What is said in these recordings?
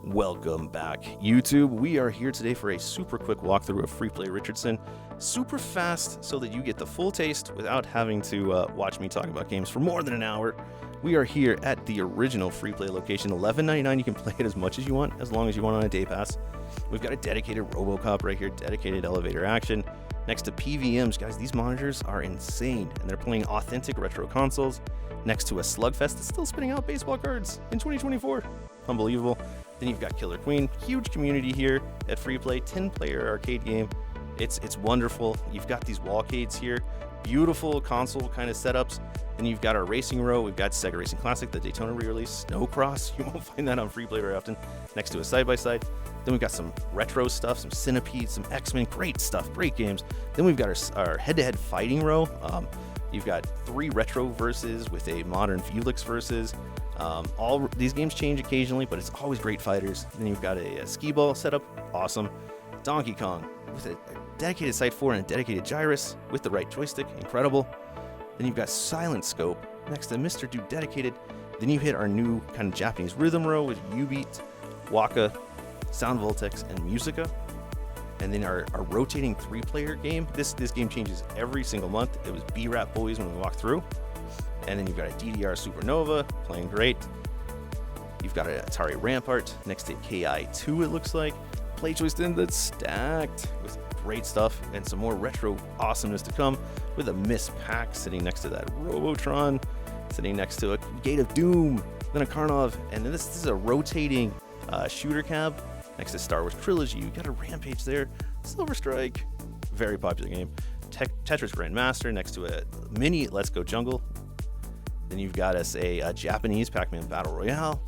Welcome back, YouTube. We are here today for a super quick walkthrough of Free Play Richardson. Super fast so that you get the full taste without having to watch me talk about games for more than an hour. We are here at the original Free Play location, $11.99. You can play it as much as you want, as long as you want on a day pass. We've got a dedicated RoboCop right here, dedicated elevator action. Next to PVMs, guys, these monitors are insane, and they're playing authentic retro consoles. Next to a Slugfest that's still spitting out baseball cards in 2024. Unbelievable. Then you've got Killer Queen, huge community here at Free Play, 10-player arcade game. It's wonderful. You've got these wallcades here, beautiful console kind of setups. Then you've got our racing row. We've got Sega Racing Classic, the Daytona re-release, Snowcross. You won't find that on Free Play very often. Next to a side-by-side. Then we've got some retro stuff, some Centipede, some X-Men, great stuff, great games. Then we've got our head-to-head fighting row. You've got 3 retro verses with a modern Felix versus. All these games change occasionally, but it's always great fighters. Then you've got a skee ball setup, awesome. Donkey Kong with a dedicated Sight 4 and a dedicated gyrus with the right joystick, incredible. Then you've got Silent Scope next to Mr. Dude dedicated. Then you hit our new kind of Japanese rhythm row with U-Beat, Waka, Sound Voltex, and Musica. And then our rotating 3-player game. This game changes every single month. It was B-Rap Boys when we walked through. And then you've got a DDR Supernova, playing great. You've got an Atari Rampart next to KI2, it looks like. Play Joystick that's stacked with great stuff and some more retro awesomeness to come with a Miss Pac sitting next to that Robotron, sitting next to a Gate of Doom, then a Karnov, and then this is a rotating shooter cab next to Star Wars Trilogy. You got a Rampage there, Silver Strike, very popular game. Tetris Grandmaster next to a mini Let's Go Jungle. Then you've got us a Japanese Pac-Man Battle Royale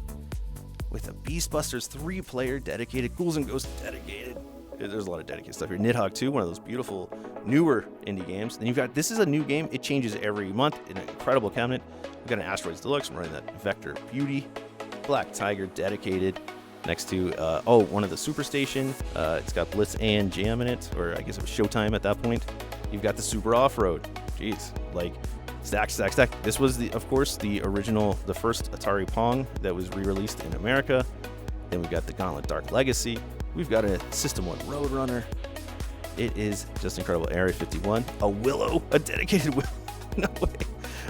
with a Beastbusters 3-player dedicated, Ghouls and Ghosts dedicated. There's a lot of dedicated stuff here. Nidhogg 2, one of those beautiful newer indie games. Then you've got, this is a new game. It changes every month. An incredible cabinet. We've got an Asteroids Deluxe. I'm running that Vector Beauty. Black Tiger dedicated next to, one of the Superstation. It's got Blitz and Jam in it, or I guess it was Showtime at that point. You've got the Super Off-Road. Jeez, like, stack. This was, of course, the original, the first Atari Pong that was re-released in America. Then we've got the Gauntlet Dark Legacy. We've got a System 1 Roadrunner. It is just incredible. Area 51, a Willow, a dedicated Willow. No way.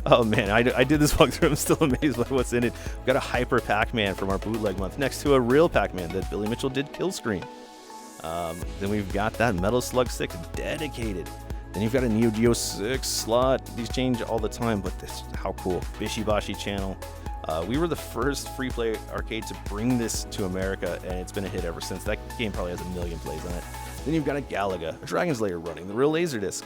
Oh man, I did this walkthrough. I'm still amazed by what's in it. We've got a Hyper Pac-Man from our bootleg month next to a real Pac-Man that Billy Mitchell did kill screen. Then we've got that Metal Slug 6 dedicated. Then you've got a Neo Geo 6 slot. These change all the time, but this, how cool. Bishibashi channel. We were the first Free Play arcade to bring this to America, and it's been a hit ever since. That game probably has 1 million plays on it. Then you've got a Galaga, a Dragon's Lair running, the real Laserdisc.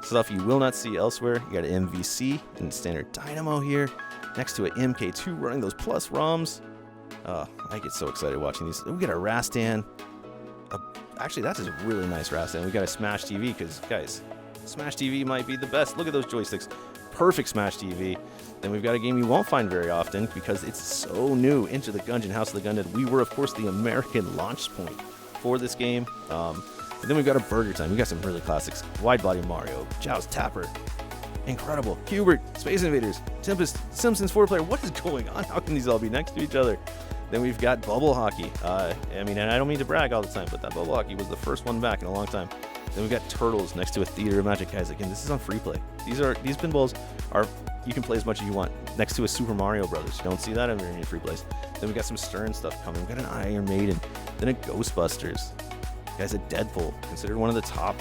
Stuff you will not see elsewhere. You got an MVC and standard Dynamo here, next to an MK2 running those Plus ROMs. I get so excited watching these. We got a Rastan. Actually, that is a really nice Rastan. We got a Smash TV, because, guys, Smash TV might be the best. Look at those joysticks. Perfect Smash TV. Then we've got a game you won't find very often because it's so new. Enter the Gungeon, House of the Gundead. We were, of course, the American launch point for this game. And then we've got a Burger Time. We got some really classics. Wide Body Mario, Jow's Tapper. Incredible. Hubert, Space Invaders, Tempest, Simpsons 4-player. What is going on? How can these all be next to each other? Then we've got Bubble Hockey. And I don't mean to brag all the time, but that Bubble Hockey was the first one back in a long time. Then we've got Turtles next to a Theater of Magic. Guys, again, this is on Free Play. These pinballs are, you can play as much as you want. Next to a Super Mario Brothers. You don't see that in any Free Plays. Then we got some Stern stuff coming. We got an Iron Maiden. Then a Ghostbusters. Guys, a Deadpool, considered one of the top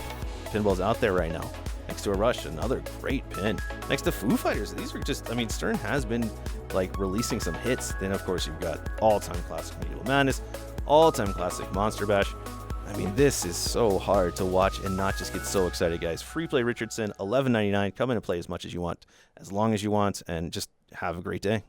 pinballs out there right now. Next to a Rush, another great pin. Next to Foo Fighters. These are just, Stern has been like releasing some hits. Then of course you've got all-time classic Medieval Madness, all-time classic Monster Bash. This is so hard to watch and not just get so excited, guys. Free Play Richardson, $11.99. Come in and play as much as you want, as long as you want, and just have a great day.